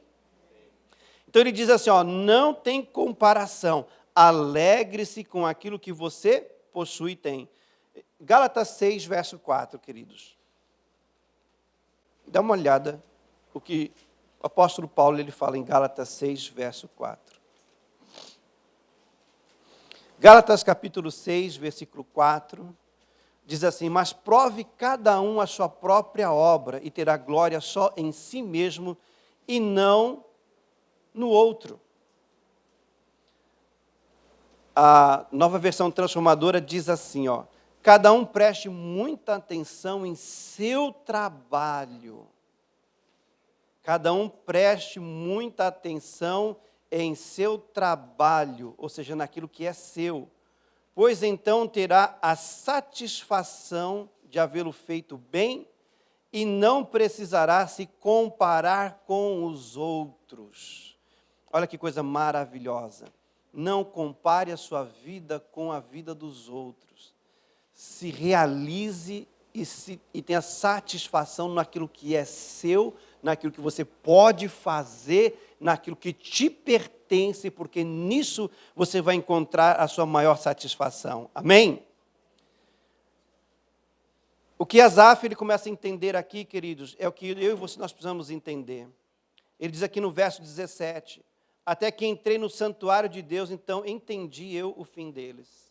Então ele diz assim, ó, não tem comparação, alegre-se com aquilo que você possui e tem. Gálatas 6, verso 4, queridos. Dá uma olhada o que o apóstolo Paulo ele fala em Gálatas 6, verso 4. Gálatas capítulo 6, versículo 4, diz assim, mas prove cada um a sua própria obra e terá glória só em si mesmo e não no outro. A Nova Versão Transformadora diz assim, ó, cada um preste muita atenção em seu trabalho. Cada um preste muita atenção em seu trabalho, ou seja, naquilo que é seu, pois então terá a satisfação de havê-lo feito bem e não precisará se comparar com os outros. Olha que coisa maravilhosa. Não compare a sua vida com a vida dos outros. Se realize e tenha satisfação naquilo que é seu, naquilo que você pode fazer, naquilo que te pertence, porque nisso você vai encontrar a sua maior satisfação. Amém? O que Asaf ele começa a entender aqui, queridos, é o que eu e você nós precisamos entender. Ele diz aqui no verso 17, até que entrei no santuário de Deus, então entendi eu o fim deles.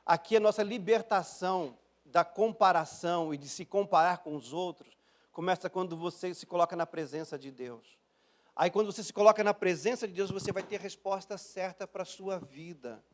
Aqui a nossa libertação da comparação e de se comparar com os outros, começa quando você se coloca na presença de Deus. Aí quando você se coloca na presença de Deus, você vai ter a resposta certa para a sua vida.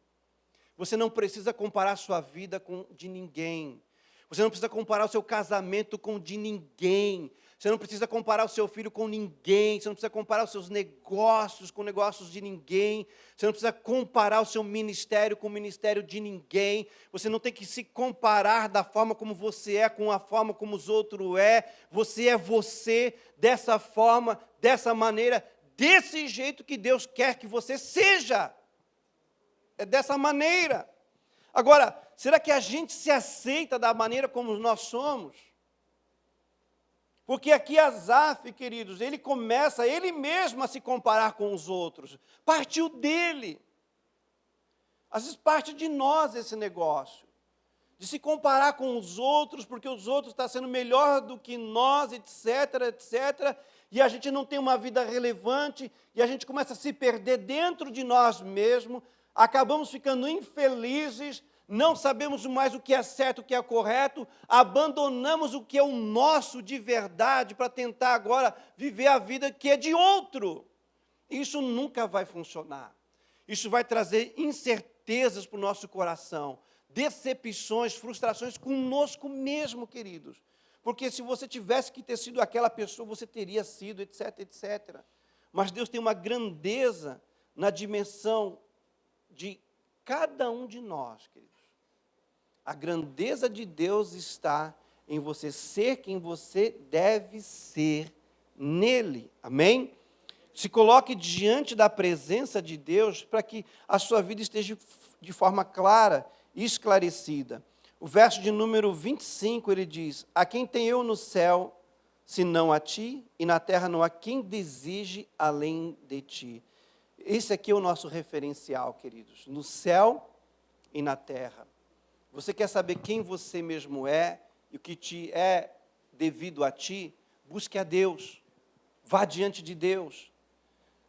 Você não precisa comparar a sua vida com de ninguém. Você não precisa comparar o seu casamento com o de ninguém. Você não precisa comparar o seu filho com ninguém. Você não precisa comparar os seus negócios com negócios de ninguém. Você não precisa comparar o seu ministério com o ministério de ninguém. Você não tem que se comparar da forma como você é com a forma como os outros é. Você é você dessa forma, dessa maneira, desse jeito que Deus quer que você seja. É dessa maneira. Agora, será que a gente se aceita da maneira como nós somos? Porque aqui Asaf, queridos, ele começa ele mesmo a se comparar com os outros. Partiu dele. Às vezes parte de nós esse negócio. De se comparar com os outros, porque os outros estão sendo melhor do que nós, etc, etc. E a gente não tem uma vida relevante, e a gente começa a se perder dentro de nós mesmos, acabamos ficando infelizes, não sabemos mais o que é certo, o que é correto, abandonamos o que é o nosso de verdade para tentar agora viver a vida que é de outro. Isso nunca vai funcionar. Isso vai trazer incertezas para o nosso coração, decepções, frustrações conosco mesmo, queridos. Porque se você tivesse que ter sido aquela pessoa, você teria sido, etc, etc. Mas Deus tem uma grandeza na dimensão de cada um de nós, queridos. A grandeza de Deus está em você ser quem você deve ser nele. Amém? Se coloque diante da presença de Deus para que a sua vida esteja de forma clara e esclarecida. O verso de número 25, ele diz: a quem tenho eu no céu, senão a ti, e na terra não há quem deseje além de ti. Esse aqui é o nosso referencial, queridos, no céu e na terra. Você quer saber quem você mesmo é e o que te é devido a ti? Busque a Deus, vá diante de Deus.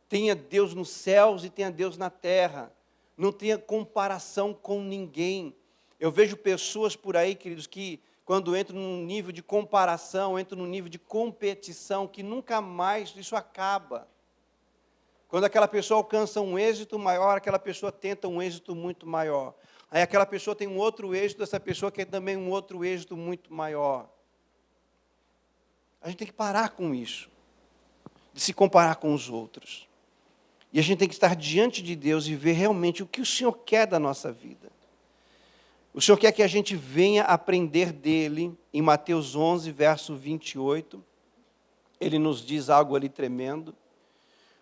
Tenha Deus nos céus e tenha Deus na terra. Não tenha comparação com ninguém. Eu vejo pessoas por aí, queridos, que quando entram num nível de comparação, entram num nível de competição, que nunca mais isso acaba. Quando aquela pessoa alcança um êxito maior, aquela pessoa tenta um êxito muito maior. Aí aquela pessoa tem um outro êxito, essa pessoa quer também um outro êxito muito maior. A gente tem que parar com isso, de se comparar com os outros. E a gente tem que estar diante de Deus e ver realmente o que o Senhor quer da nossa vida. O Senhor quer que a gente venha aprender dele. Em Mateus 11, verso 28, ele nos diz algo ali tremendo.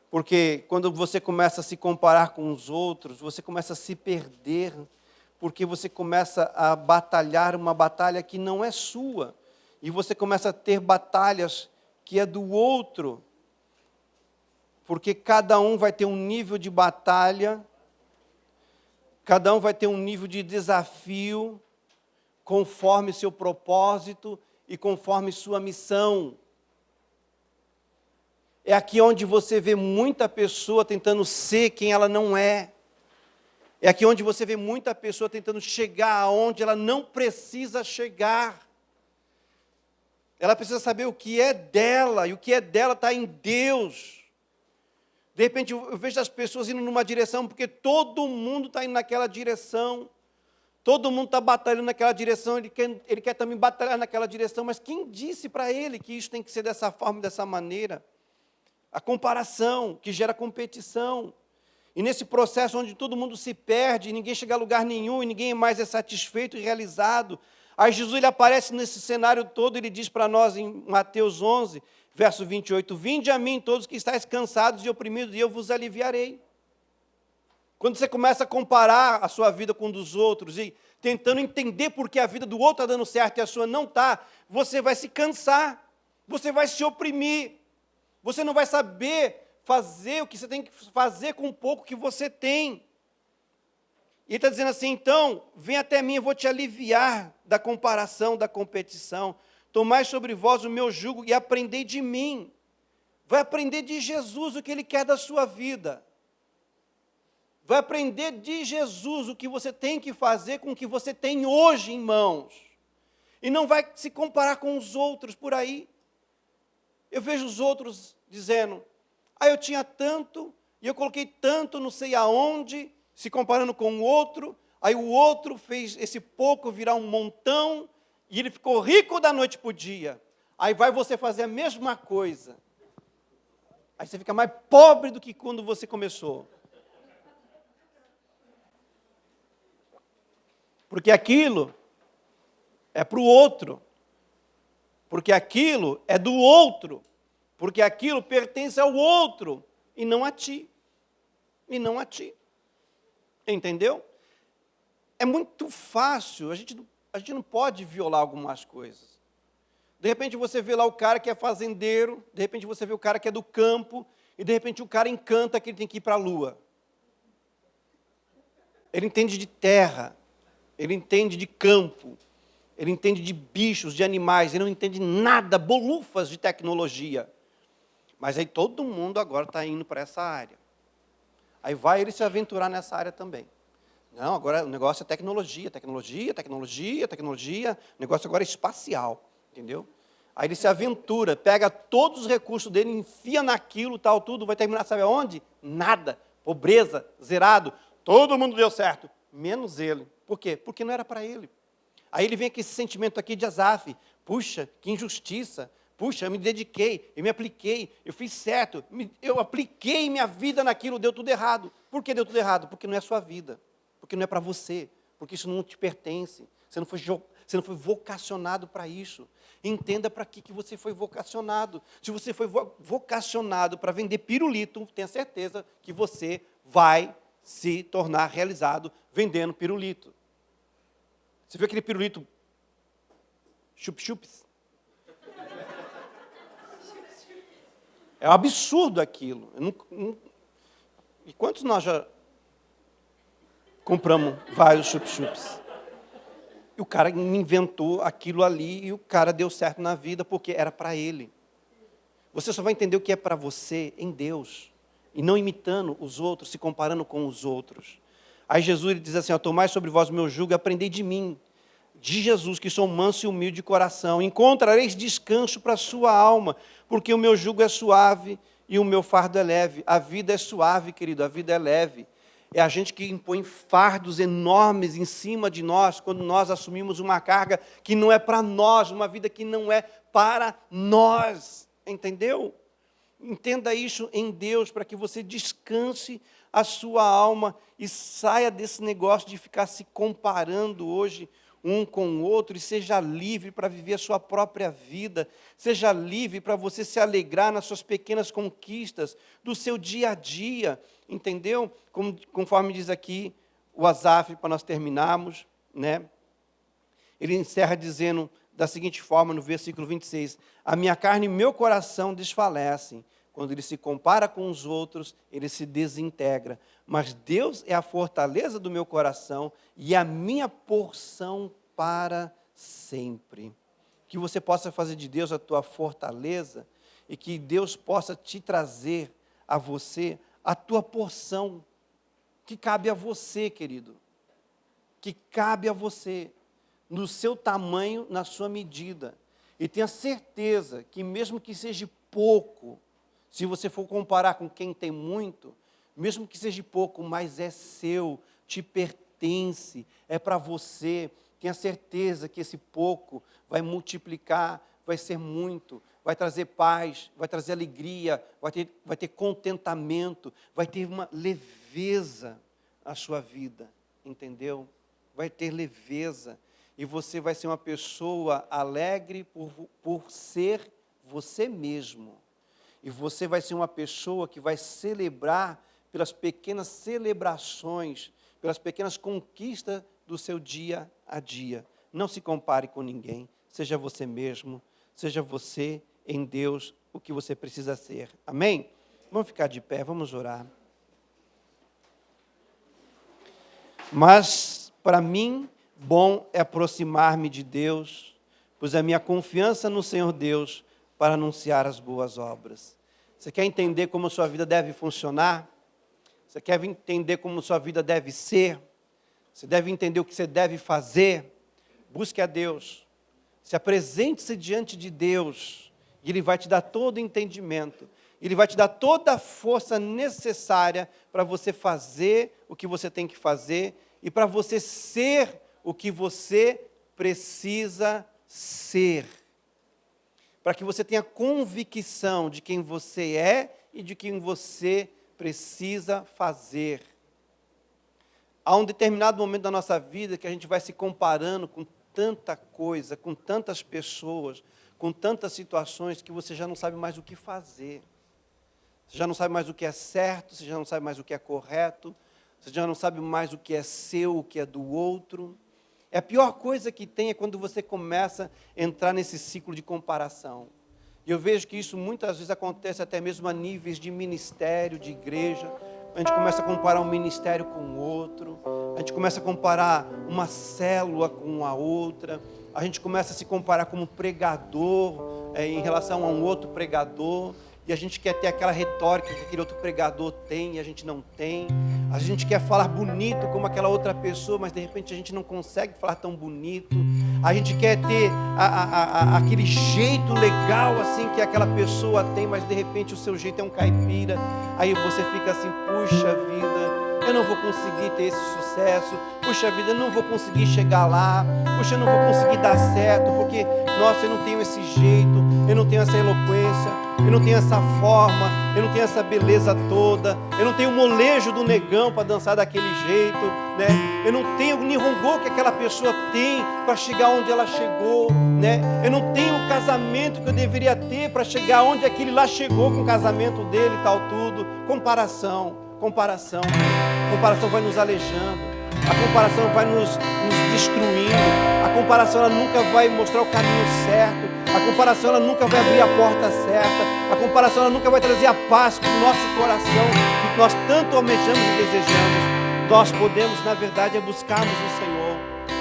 Porque quando você começa a se comparar com os outros, você começa a se perder, porque você começa a batalhar uma batalha que não é sua. E você começa a ter batalhas que é do outro. Porque cada um vai ter um nível de batalha, cada um vai ter um nível de desafio, conforme seu propósito e conforme sua missão. É aqui onde você vê muita pessoa tentando ser quem ela não é. É aqui onde você vê muita pessoa tentando chegar aonde ela não precisa chegar. Ela precisa saber o que é dela, e o que é dela está em Deus. De repente eu vejo as pessoas indo numa direção, porque todo mundo está indo naquela direção. Todo mundo está batalhando naquela direção, ele quer também batalhar naquela direção, mas quem disse para ele que isso tem que ser dessa forma, dessa maneira? A comparação, que gera competição. E nesse processo onde todo mundo se perde, ninguém chega a lugar nenhum, e ninguém mais é satisfeito e realizado. Aí Jesus ele aparece nesse cenário todo, ele diz para nós em Mateus 11, verso 28, vinde a mim todos que estáis cansados e oprimidos, e eu vos aliviarei. Quando você começa a comparar a sua vida com a dos outros, e tentando entender por que a vida do outro está dando certo e a sua não está, você vai se cansar, você vai se oprimir, você não vai saber fazer o que você tem que fazer com o pouco que você tem. E ele está dizendo assim, então, vem até mim, eu vou te aliviar da comparação, da competição. Tomai sobre vós o meu jugo e aprendei de mim. Vai aprender de Jesus o que Ele quer da sua vida. Vai aprender de Jesus o que você tem que fazer com o que você tem hoje em mãos. E não vai se comparar com os outros por aí. Eu vejo os outros dizendo, eu tinha tanto, e eu coloquei tanto não sei aonde, se comparando com o outro, aí o outro fez esse pouco virar um montão, e ele ficou rico da noite para o dia. Aí vai você fazer a mesma coisa. Aí você fica mais pobre do que quando você começou. Porque aquilo é para o outro. Porque aquilo é do outro. Porque aquilo pertence ao outro e não a ti. E não a ti. Entendeu? É muito fácil, a gente não pode violar algumas coisas. De repente você vê lá o cara que é fazendeiro, de repente você vê o cara que é do campo, e de repente o cara encanta que ele tem que ir para a lua. Ele entende de terra, ele entende de campo, ele entende de bichos, de animais, ele não entende nada, bolufas de tecnologia. Mas aí todo mundo agora está indo para essa área. Aí vai ele se aventurar nessa área também. Não, agora o negócio é tecnologia, tecnologia, tecnologia, tecnologia, o negócio agora é espacial, entendeu? Aí ele se aventura, pega todos os recursos dele, enfia naquilo, tal, tudo, vai terminar, sabe aonde? Nada, pobreza, zerado, todo mundo deu certo, menos ele. Por quê? Porque não era para ele. Aí ele vem com esse sentimento aqui de Asaf, puxa, que injustiça, puxa, eu me dediquei, eu me apliquei, eu fiz certo, eu apliquei minha vida naquilo, deu tudo errado. Por que deu tudo errado? Porque não é a sua vida, porque não é para você, porque isso não te pertence, você não foi vocacionado para isso. Entenda para que você foi vocacionado. Se você foi vocacionado para vender pirulito, tenha certeza que você vai se tornar realizado vendendo pirulito. Você viu aquele pirulito chup-chups? É um absurdo aquilo. E quantos nós já compramos vários chup-chups? E o cara inventou aquilo ali e o cara deu certo na vida porque era para ele. Você só vai entender o que é para você em Deus. E não imitando os outros, se comparando com os outros. Aí Jesus ele diz assim, tomai sobre vós o meu jugo e aprendei de mim. De Jesus, que sou manso e humilde de coração. Encontrareis descanso para a sua alma, porque o meu jugo é suave e o meu fardo é leve. A vida é suave, querido, a vida é leve. É a gente que impõe fardos enormes em cima de nós, quando nós assumimos uma carga que não é para nós, uma vida que não é para nós. Entendeu? Entenda isso em Deus, para que você descanse a sua alma e saia desse negócio de ficar se comparando hoje um com o outro, e seja livre para viver a sua própria vida, seja livre para você se alegrar nas suas pequenas conquistas do seu dia a dia, entendeu? Conforme diz aqui o Asaf, para nós terminarmos, né? Ele encerra dizendo da seguinte forma, no versículo 26, a minha carne e meu coração desfalecem, quando ele se compara com os outros, ele se desintegra. Mas Deus é a fortaleza do meu coração e a minha porção para sempre. Que você possa fazer de Deus a tua fortaleza e que Deus possa te trazer a você a tua porção, que cabe a você, querido. Que cabe a você, no seu tamanho, na sua medida. E tenha certeza que mesmo que seja pouco, se você for comparar com quem tem muito, mesmo que seja pouco, mas é seu, te pertence, é para você. Tenha certeza que esse pouco vai multiplicar, vai ser muito, vai trazer paz, vai trazer alegria, vai ter contentamento, vai ter uma leveza à sua vida, entendeu? Vai ter leveza, e você vai ser uma pessoa alegre por ser você mesmo. E você vai ser uma pessoa que vai celebrar pelas pequenas celebrações, pelas pequenas conquistas do seu dia a dia. Não se compare com ninguém. Seja você mesmo. Seja você em Deus o que você precisa ser. Amém? Vamos ficar de pé, vamos orar. Mas, para mim, bom é aproximar-me de Deus, pois a minha confiança no Senhor Deus para anunciar as boas obras. Você quer entender como a sua vida deve funcionar? Você quer entender como a sua vida deve ser? Você deve entender o que você deve fazer? Busque a Deus. Se apresente-se diante de Deus. E Ele vai te dar todo o entendimento. Ele vai te dar toda a força necessária para você fazer o que você tem que fazer e para você ser o que você precisa ser. Para que você tenha convicção de quem você é e de quem você precisa fazer. Há um determinado momento da nossa vida que a gente vai se comparando com tanta coisa, com tantas pessoas, com tantas situações que você já não sabe mais o que fazer. Você já não sabe mais o que é certo, você já não sabe mais o que é correto, você já não sabe mais o que é seu, o que é do outro. É a pior coisa que tem é quando você começa a entrar nesse ciclo de comparação. E eu vejo que isso muitas vezes acontece até mesmo a níveis de ministério, de igreja. A gente começa a comparar um ministério com o outro. A gente começa a comparar uma célula com a outra. A gente começa a se comparar como pregador em relação a um outro pregador. E a gente quer ter aquela retórica que aquele outro pregador tem e a gente não tem. A gente quer falar bonito como aquela outra pessoa, mas de repente a gente não consegue falar tão bonito. A gente quer ter aquele jeito legal assim que aquela pessoa tem, mas de repente o seu jeito é um caipira. Aí você fica assim, puxa vida, eu não vou conseguir ter esse sucesso. Puxa vida, eu não vou conseguir chegar lá. Puxa, eu não vou conseguir dar certo, porque, nossa, eu não tenho esse jeito, eu não tenho essa eloquência, eu não tenho essa forma, eu não tenho essa beleza toda, eu não tenho o molejo do negão para dançar daquele jeito, né? Eu não tenho o nihongo que aquela pessoa tem para chegar onde ela chegou, né? Eu não tenho o casamento que eu deveria ter para chegar onde aquele lá chegou com o casamento dele e tal tudo. Comparação vai nos aleijando. A comparação vai nos destruindo. A comparação ela nunca vai mostrar o caminho certo. A comparação ela nunca vai abrir a porta certa. A comparação ela nunca vai trazer a paz para o nosso coração que nós tanto almejamos e desejamos. Nós podemos, na verdade, buscarmos o Senhor,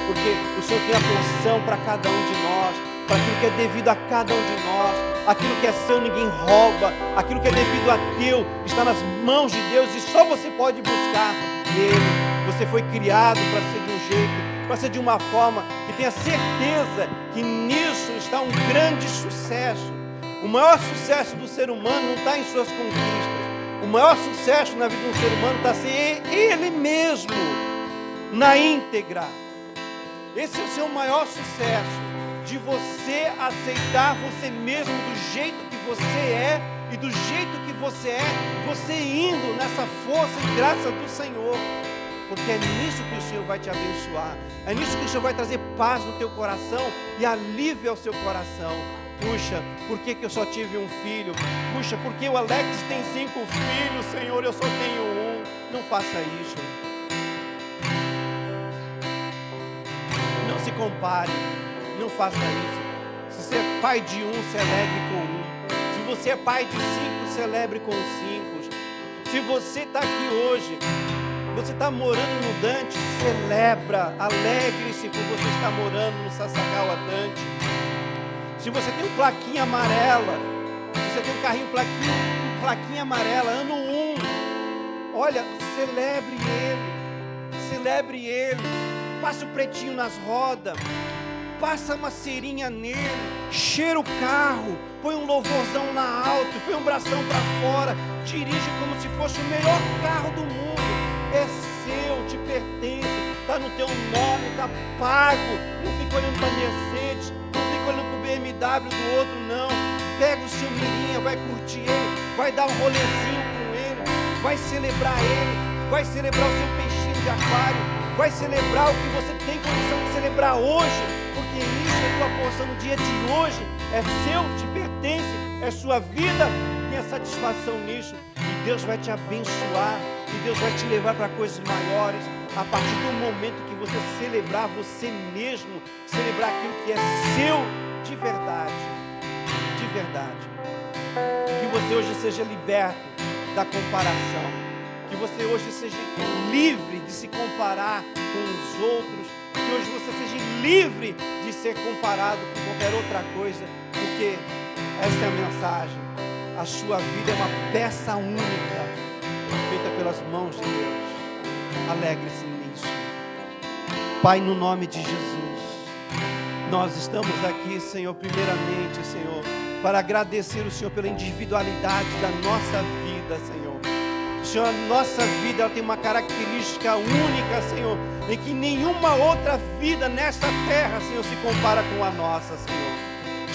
porque o Senhor tem a porção para cada um de nós, para aquilo que é devido a cada um de nós. Aquilo que é seu ninguém rouba. Aquilo que é devido a teu está nas mãos de Deus e só você pode buscar nele. Você foi criado para ser de um jeito, para ser de uma forma que tenha certeza que nisso está um grande sucesso. O maior sucesso do ser humano não está em suas conquistas. O maior sucesso na vida de um ser humano está ser ele mesmo, na íntegra. Esse é o seu maior sucesso, de você aceitar você mesmo do jeito que você é e do jeito que você é, você indo nessa força e graça do Senhor. Porque é nisso que o Senhor vai te abençoar. É nisso que o Senhor vai trazer paz no teu coração e alívio ao seu coração. Puxa, por que eu só tive um filho? Puxa, porque o Alex tem 5 filhos, Senhor, eu só tenho um. Não faça isso. Não se compare. Não faça isso. Se você é pai de um, celebre com um. Se você é pai de 5, celebre com 5. Se você está aqui hoje, você está morando no Dante, celebra, alegre-se por você estar morando no Sasagawa Dante. Se você tem um plaquinha amarela, se você tem um carrinho plaquinha amarela, ano 1, olha, celebre ele, passe o pretinho nas rodas, passa uma cerinha nele, cheira o carro, põe um louvorzão na alto, põe um bração para fora, dirige como se fosse o melhor carro do mundo. É seu, te pertence, está no teu nome, está pago. Não fica olhando para Mercedes, não fica olhando para o BMW do outro, não. Pega o seu mirinha, vai curtir ele, vai dar um rolezinho com ele, vai celebrar ele, vai celebrar o seu peixinho de aquário, vai celebrar o que você tem condição de celebrar hoje, porque isso é tua porção no dia de hoje, é seu, te pertence, é sua vida, tenha satisfação nisso. E Deus vai te abençoar, e Deus vai te levar para coisas maiores, a partir do momento que você celebrar você mesmo, celebrar aquilo que é seu de verdade, de verdade. Que você hoje seja liberto da comparação, que você hoje seja livre de se comparar com os outros, que hoje você seja livre de ser comparado com qualquer outra coisa, porque essa é a mensagem. A sua vida é uma peça única, feita pelas mãos de Deus. Alegre-se nisso. Pai, no nome de Jesus, nós estamos aqui, Senhor, primeiramente, Senhor, para agradecer o Senhor pela individualidade da nossa vida, Senhor. Senhor, a nossa vida ela tem uma característica única, Senhor, em que nenhuma outra vida nessa terra, Senhor, se compara com a nossa, Senhor.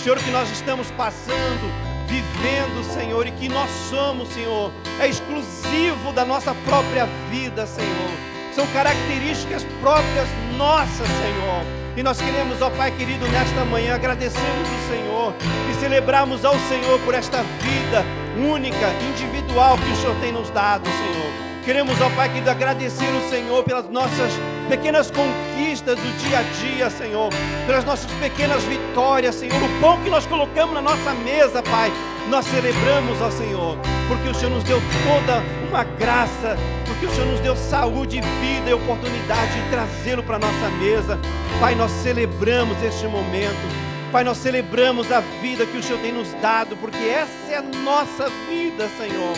Senhor, o que nós estamos passando, vivendo, Senhor, e que nós somos, Senhor, é exclusivo da nossa própria vida, Senhor. São características próprias nossas, Senhor. E nós queremos, ó Pai querido, nesta manhã agradecermos o Senhor e celebrarmos ao Senhor por esta vida única, individual que o Senhor tem nos dado, Senhor. Queremos, ó Pai querido, agradecer o Senhor pelas nossas pequenas conquistas do dia a dia, Senhor, pelas nossas pequenas vitórias, Senhor, o pão que nós colocamos na nossa mesa, Pai, nós celebramos ao Senhor, porque o Senhor nos deu toda uma graça, porque o Senhor nos deu saúde, vida e oportunidade de trazê-lo para a nossa mesa. Pai, nós celebramos este momento. Pai, nós celebramos a vida que o Senhor tem nos dado, porque essa é a nossa vida, Senhor.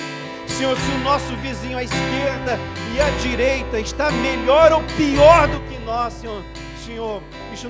Senhor, se o nosso vizinho à esquerda e à direita está melhor ou pior do que nós, Senhor, isso